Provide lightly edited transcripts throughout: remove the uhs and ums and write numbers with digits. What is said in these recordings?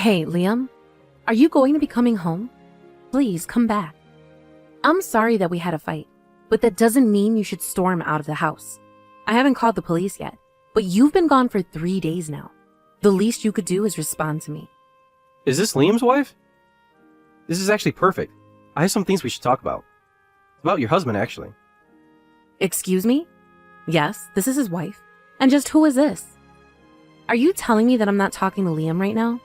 Hey, Liam, are you going to be coming home? Please come back. I'm sorry that we had a fight, but that doesn't mean you should storm out of the house. I haven't called the police yet, but you've been gone for 3 days now. The least you could do is respond to me. Is this Liam's wife? This is actually perfect. I have some things we should talk about. It's about your husband, actually. Excuse me? Yes, this is his wife. And just who is this? Are you telling me that I'm not talking to Liam right now?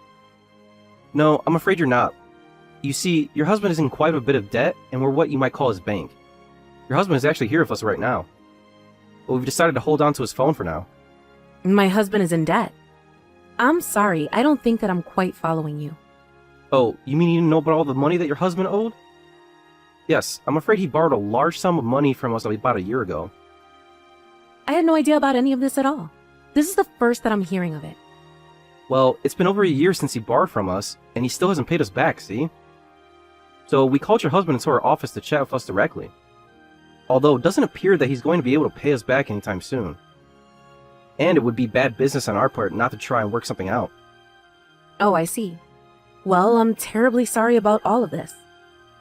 No, I'm afraid you're not. You see, your husband is in quite a bit of debt, and we're what you might call his bank. Your husband is actually here with us right now. But we've decided to hold on to his phone for now. My husband is in debt. I'm sorry, I don't think that I'm quite following you. Oh, you mean you didn't know about all the money that your husband owed? Yes, I'm afraid he borrowed a large sum of money from us about a year ago. I had no idea about any of this at all. This is the first that I'm hearing of it. Well, it's been over a year since he borrowed from us, and he still hasn't paid us back, see? So we called your husband into our office to chat with us directly. Although it doesn't appear that he's going to be able to pay us back anytime soon. And it would be bad business on our part not to try and work something out. Oh, I see. Well, I'm terribly sorry about all of this.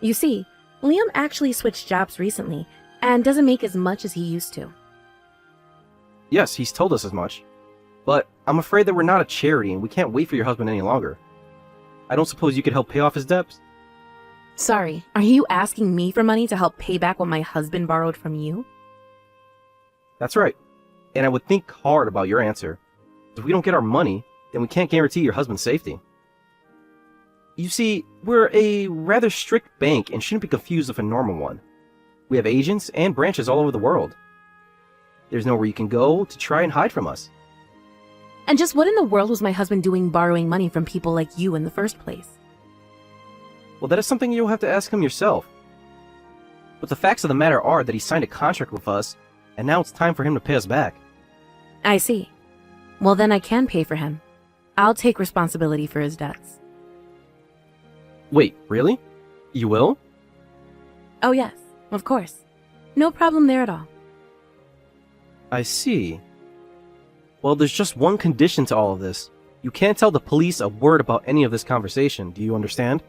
You see, Liam actually switched jobs recently, and doesn't make as much as he used to. Yes, he's told us as much. But I'm afraid that we're not a charity and we can't wait for your husband any longer. I don't suppose you could help pay off his debts? Sorry, are you asking me for money to help pay back what my husband borrowed from you? That's right. And I would think hard about your answer. If we don't get our money, then we can't guarantee your husband's safety. You see, we're a rather strict bank and shouldn't be confused with a normal one. We have agents and branches all over the world. There's nowhere you can go to try and hide from us. And just what in the world was my husband doing borrowing money from people like you in the first place? Well, that is something you'll have to ask him yourself. But the facts of the matter are that he signed a contract with us, and now it's time for him to pay us back. I see. Well, then I can pay for him. I'll take responsibility for his debts. Wait, really? You will? Oh yes, of course. No problem there at all. I see. Well, there's just one condition to all of this. You can't tell the police a word about any of this conversation, do you understand?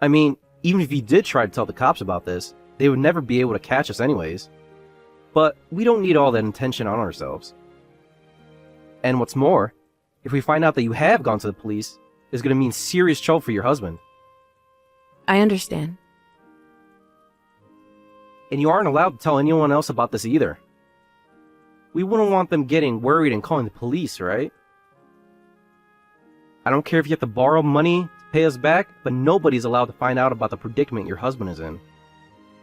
I mean, even if you did try to tell the cops about this, they would never be able to catch us anyways. But we don't need all that attention on ourselves. And what's more, if we find out that you have gone to the police, it's going to mean serious trouble for your husband. I understand. And you aren't allowed to tell anyone else about this either. We wouldn't want them getting worried and calling the police, right? I don't care if you have to borrow money to pay us back, but nobody's allowed to find out about the predicament your husband is in.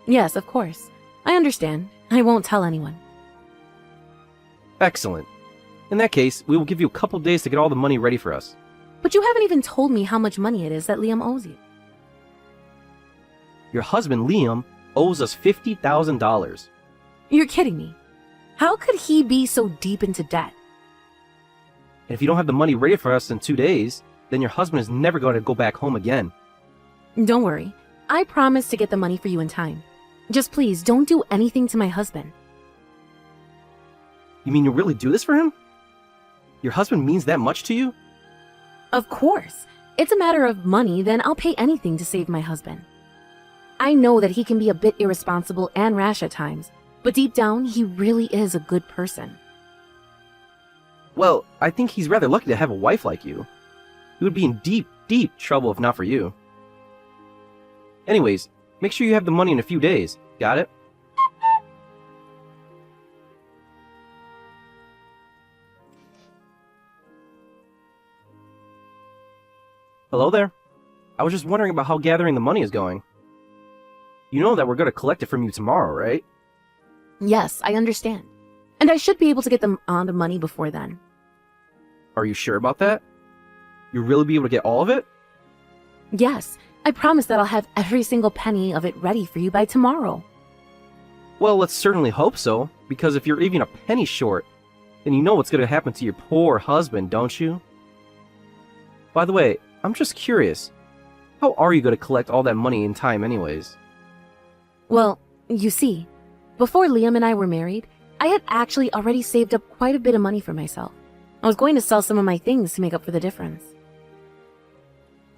Yes, of course. I understand. I won't tell anyone. Excellent. In that case, we will give you a couple days to get all the money ready for us. But you haven't even told me how much money it is that Liam owes you. Your husband, Liam, owes us $50,000. You're kidding me. How could he be so deep into debt? And if you don't have the money ready for us in 2 days, then your husband is never going to go back home again. Don't worry. I promise to get the money for you in time. Just please, don't do anything to my husband. You mean you'll really do this for him? Your husband means that much to you? Of course. It's a matter of money, then I'll pay anything to save my husband. I know that he can be a bit irresponsible and rash at times, but deep down, he really is a good person. Well, I think he's rather lucky to have a wife like you. He would be in deep, deep trouble if not for you. Anyways, make sure you have the money in a few days. Got it? Hello there. I was just wondering about how gathering the money is going. You know that we're going to collect it from you tomorrow, right? Yes, I understand. And I should be able to get them on the money before then. Are you sure about that? You'll really be able to get all of it? Yes, I promise that I'll have every single penny of it ready for you by tomorrow. Well, let's certainly hope so, because if you're even a penny short, then you know what's going to happen to your poor husband, don't you? By the way, I'm just curious. How are you going to collect all that money in time anyways? Well, you see, before Liam and I were married, I had actually already saved up quite a bit of money for myself. I was going to sell some of my things to make up for the difference.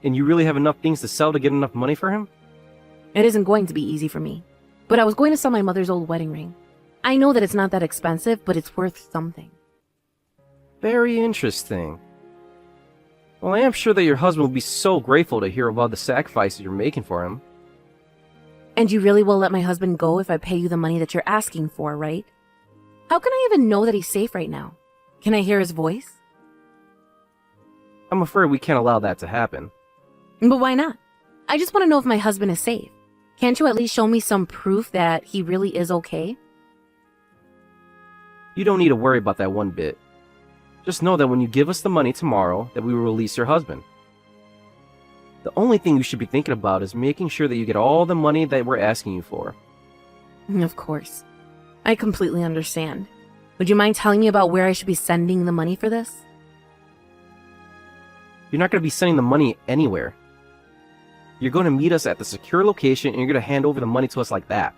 And you really have enough things to sell to get enough money for him? It isn't going to be easy for me. But I was going to sell my mother's old wedding ring. I know that it's not that expensive, but it's worth something. Very interesting. Well, I am sure that your husband will be so grateful to hear about the sacrifices you're making for him. And you really will let my husband go if I pay you the money that you're asking for, right? How can I even know that he's safe right now? Can I hear his voice? I'm afraid we can't allow that to happen. But why not? I just want to know if my husband is safe. Can't you at least show me some proof that he really is okay? You don't need to worry about that one bit. Just know that when you give us the money tomorrow, that we will release your husband. The only thing you should be thinking about is making sure that you get all the money that we're asking you for. Of course. I completely understand. Would you mind telling me about where I should be sending the money for this? You're not going to be sending the money anywhere. You're going to meet us at the secure location and you're going to hand over the money to us like that.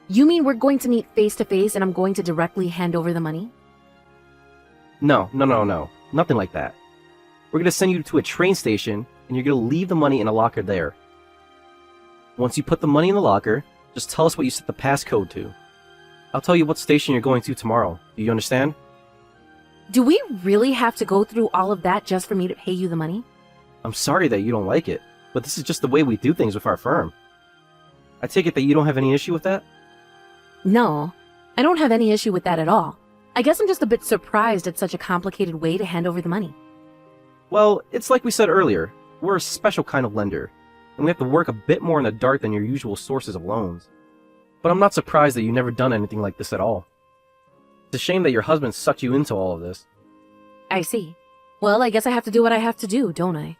You mean we're going to meet face to face and I'm going to directly hand over the money? No. Nothing like that. We're going to send you to a train station and you're going to leave the money in a locker there. Once you put the money in the locker, just tell us what you set the passcode to. I'll tell you what station you're going to tomorrow. Do you understand? Do we really have to go through all of that just for me to pay you the money? I'm sorry that you don't like it, but this is just the way we do things with our firm. I take it that you don't have any issue with that? No, I don't have any issue with that at all. I guess I'm just a bit surprised at such a complicated way to hand over the money. Well, it's like we said earlier. We're a special kind of lender, and we have to work a bit more in the dark than your usual sources of loans. But I'm not surprised that you've never done anything like this at all. It's a shame that your husband sucked you into all of this. I see. Well, I guess I have to do what I have to do, don't I?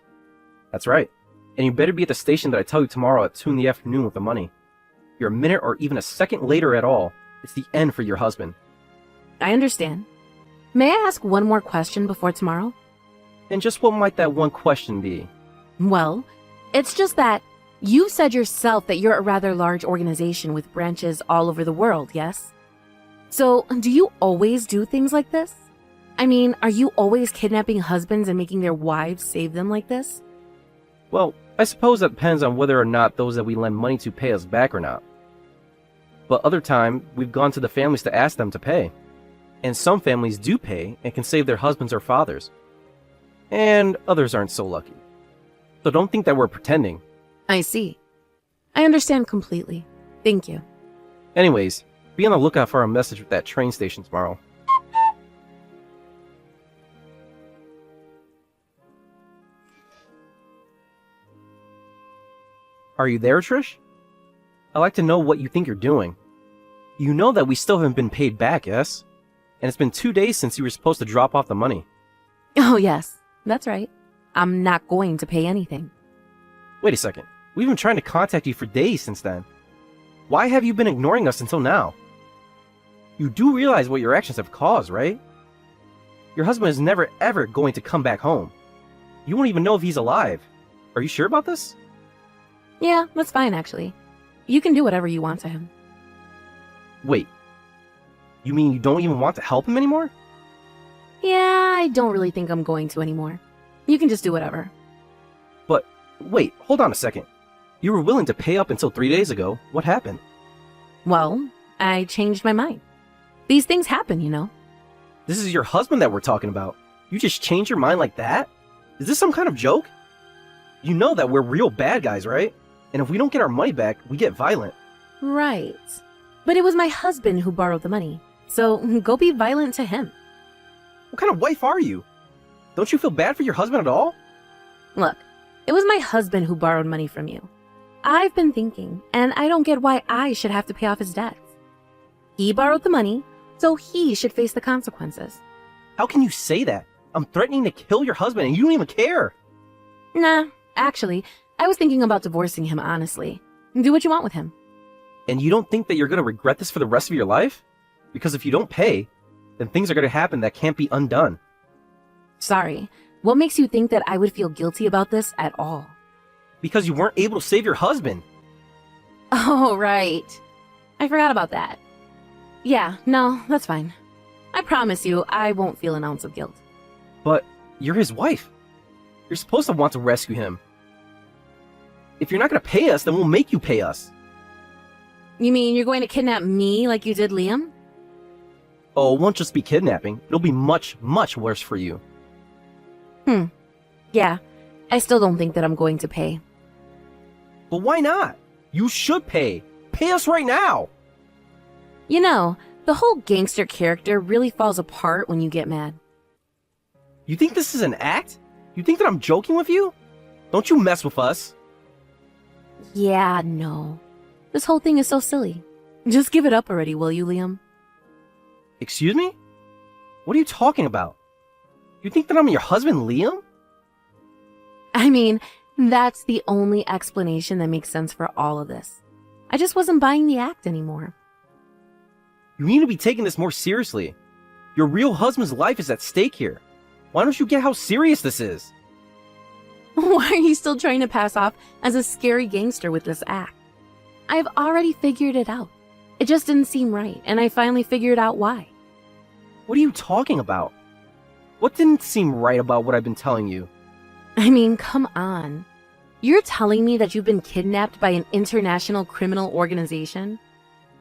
That's right. And you better be at the station that I tell you tomorrow at 2 in the afternoon with the money. If you're a minute or even a second later at all, it's the end for your husband. I understand. May I ask one more question before tomorrow? And just what might that one question be? Well, it's just that you said yourself that you're a rather large organization with branches all over the world, yes? So, do you always do things like this? I mean, are you always kidnapping husbands and making their wives save them like this? Well, I suppose that depends on whether or not those that we lend money to pay us back or not. But other time, we've gone to the families to ask them to pay. And some families do pay and can save their husbands or fathers. And others aren't so lucky. So don't think that we're pretending. I see. I understand completely. Thank you. Anyways, be on the lookout for our message at that train station tomorrow. Are you there, Trish? I'd like to know what you think you're doing. You know that we still haven't been paid back, yes? And it's been 2 days since you were supposed to drop off the money. Oh, yes. That's right. I'm not going to pay anything. Wait a second. We've been trying to contact you for days since then. Why have you been ignoring us until now? You do realize what your actions have caused, right? Your husband is never ever going to come back home. You won't even know if he's alive. Are you sure about this? Yeah, that's fine, actually. You can do whatever you want to him. Wait. You mean you don't even want to help him anymore? Yeah, I don't really think I'm going to anymore. You can just do whatever. But, wait, hold on a second. You were willing to pay up until 3 days ago. What happened? Well, I changed my mind. These things happen, you know. This is your husband that we're talking about. You just changed your mind like that? Is this some kind of joke? You know that we're real bad guys, right? And if we don't get our money back, we get violent. Right. But it was my husband who borrowed the money. So go be violent to him. What kind of wife are you? Don't you feel bad for your husband at all? Look, it was my husband who borrowed money from you. I've been thinking, and I don't get why I should have to pay off his debts. He borrowed the money, so he should face the consequences. How can you say that? I'm threatening to kill your husband and you don't even care. Nah, actually, I was thinking about divorcing him, honestly. Do what you want with him. And you don't think that you're going to regret this for the rest of your life? Because if you don't pay, then things are going to happen that can't be undone. Sorry, what makes you think that I would feel guilty about this at all? Because you weren't able to save your husband. Oh, right. I forgot about that. Yeah, no, that's fine. I promise you, I won't feel an ounce of guilt. But you're his wife. You're supposed to want to rescue him. If you're not going to pay us, then we'll make you pay us. You mean you're going to kidnap me like you did Liam? Oh, it won't just be kidnapping. It'll be much, much worse for you. Yeah, I still don't think that I'm going to pay. But why not? You should pay. Pay us right now. You know, the whole gangster character really falls apart when you get mad. You think this is an act? You think that I'm joking with you? Don't you mess with us. Yeah, no. This whole thing is so silly. Just give it up already, will you, Liam? Excuse me? What are you talking about? You think that I'm your husband, Liam? I mean, that's the only explanation that makes sense for all of this. I just wasn't buying the act anymore. You need to be taking this more seriously. Your real husband's life is at stake here. Why don't you get how serious this is? Why are you still trying to pass off as a scary gangster with this act? I've already figured it out. It just didn't seem right, and I finally figured out why. What are you talking about? What didn't seem right about what I've been telling you? I mean, come on. You're telling me that you've been kidnapped by an international criminal organization?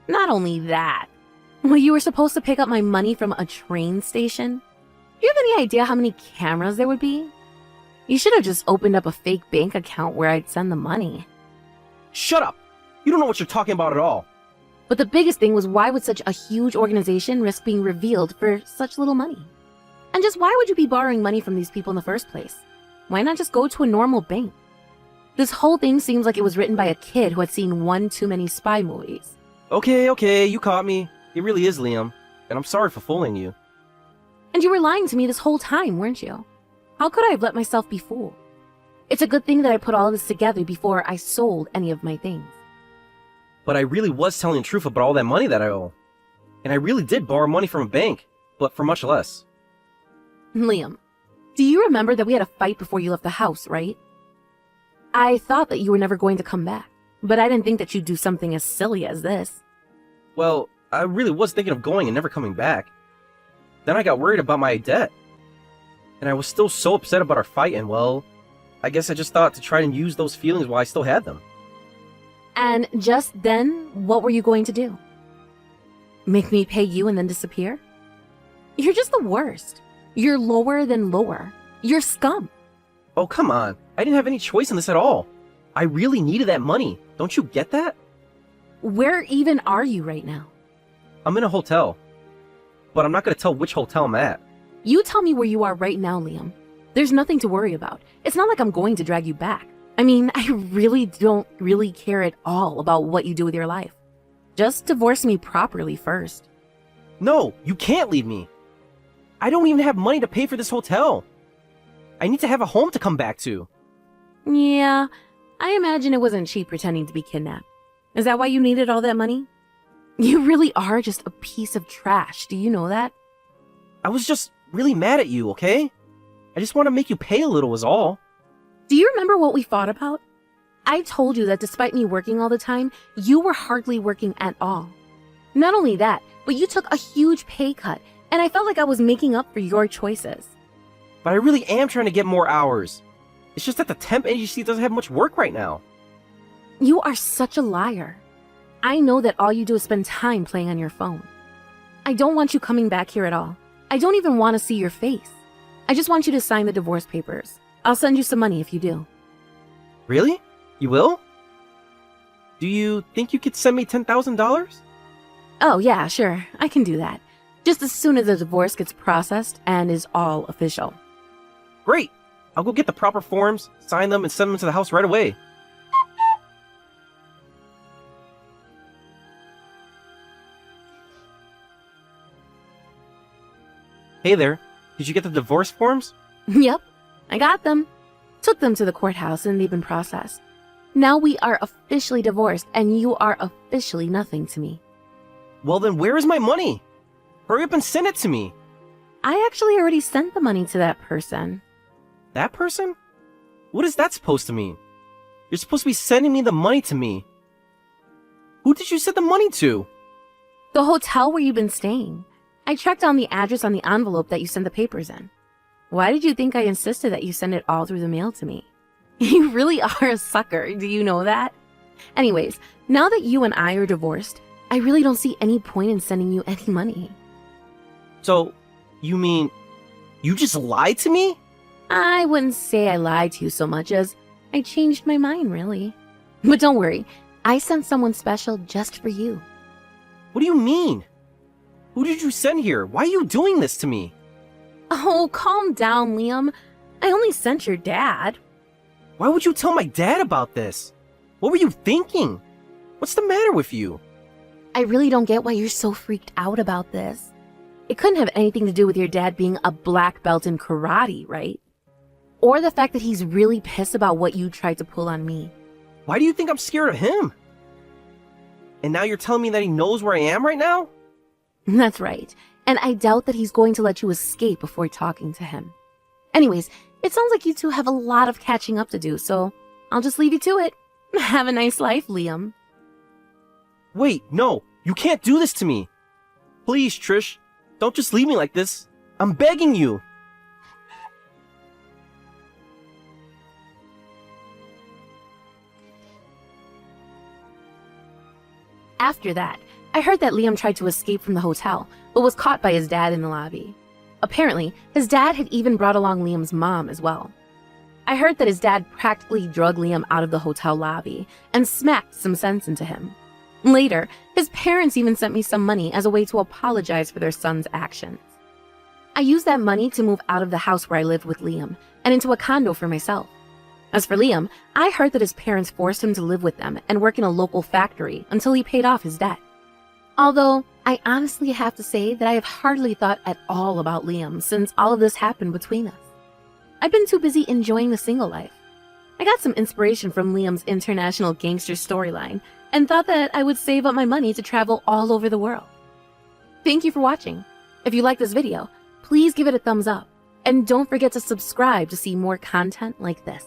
Not only that, well, you were supposed to pick up my money from a train station? Do you have any idea how many cameras there would be? You should have just opened up a fake bank account where I'd send the money. Shut up! You don't know what you're talking about at all. But the biggest thing was, why would such a huge organization risk being revealed for such little money? And just why would you be borrowing money from these people in the first place? Why not just go to a normal bank? This whole thing seems like it was written by a kid who had seen one too many spy movies. Okay, you caught me. It really is Liam, and I'm sorry for fooling you. And you were lying to me this whole time, weren't you? How could I have let myself be fooled? It's a good thing that I put all this together before I sold any of my things. But I really was telling the truth about all that money that I owe. And I really did borrow money from a bank, but for much less. Liam, do you remember that we had a fight before you left the house, right? I thought that you were never going to come back, but I didn't think that you'd do something as silly as this. Well, I really was thinking of going and never coming back. Then I got worried about my debt. And I was still so upset about our fight, and well, I guess I just thought to try and use those feelings while I still had them. And just then, what were you going to do? Make me pay you and then disappear? You're just the worst. You're lower than lower. You're scum. Oh, come on. I didn't have any choice in this at all. I really needed that money. Don't you get that? Where even are you right now? I'm in a hotel. But I'm not going to tell which hotel I'm at. You tell me where you are right now, Liam. There's nothing to worry about. It's not like I'm going to drag you back. I mean, I really don't care at all about what you do with your life. Just divorce me properly first. No, you can't leave me. I don't even have money to pay for this hotel. I need to have a home to come back to. Yeah, I imagine it wasn't cheap pretending to be kidnapped. Is that why you needed all that money? You really are just a piece of trash. Do you know that? I was just really mad at you, okay? I just want to make you pay a little is all. Do you remember what we fought about? I told you that despite me working all the time, you were hardly working at all. Not only that, but you took a huge pay cut, and I felt like I was making up for your choices. But I really am trying to get more hours. It's just that the temp agency doesn't have much work right now. You are such a liar. I know that all you do is spend time playing on your phone. I don't want you coming back here at all. I don't even want to see your face. I just want you to sign the divorce papers. I'll send you some money if you do. Really? You will? Do you think you could send me $10,000? Oh, yeah, sure. I can do that. Just as soon as the divorce gets processed and is all official. Great! I'll go get the proper forms, sign them, and send them to the house right away. Hey there. Did you get the divorce forms? Yep, I got them. Took them to the courthouse and they've been processed. Now we are officially divorced and you are officially nothing to me. Well then where is my money? Hurry up and send it to me. I actually already sent the money to that person. That person? What is that supposed to mean? You're supposed to be sending me the money to me. Who did you send the money to? The hotel where you've been staying. I tracked down the address on the envelope that you sent the papers in. Why did you think I insisted that you send it all through the mail to me? You really are a sucker, do you know that? Anyways, now that you and I are divorced, I really don't see any point in sending you any money. So, you mean you just lied to me? I wouldn't say I lied to you so much as I changed my mind, really. But don't worry, I sent someone special just for you. What do you mean? Who did you send here? Why are you doing this to me? Oh, calm down, Liam. I only sent your dad. Why would you tell my dad about this? What were you thinking? What's the matter with you? I really don't get why you're so freaked out about this. It couldn't have anything to do with your dad being a black belt in karate, right? Or the fact that he's really pissed about what you tried to pull on me. Why do you think I'm scared of him? And now you're telling me that he knows where I am right now? That's right. And I doubt that he's going to let you escape before talking to him. Anyways, it sounds like you two have a lot of catching up to do, so I'll just leave you to it. Have a nice life, Liam. Wait, no, you can't do this to me. Please, Trish, don't just leave me like this. I'm begging you. After that, I heard that Liam tried to escape from the hotel, but was caught by his dad in the lobby. Apparently, his dad had even brought along Liam's mom as well. I heard that his dad practically drug Liam out of the hotel lobby and smacked some sense into him. Later, his parents even sent me some money as a way to apologize for their son's actions. I used that money to move out of the house where I lived with Liam and into a condo for myself. As for Liam, I heard that his parents forced him to live with them and work in a local factory until he paid off his debt. Although, I honestly have to say that I have hardly thought at all about Liam since all of this happened between us. I've been too busy enjoying the single life. I got some inspiration from Liam's international gangster storyline and thought that I would save up my money to travel all over the world. Thank you for watching. If you like this video, please give it a thumbs up and don't forget to subscribe to see more content like this.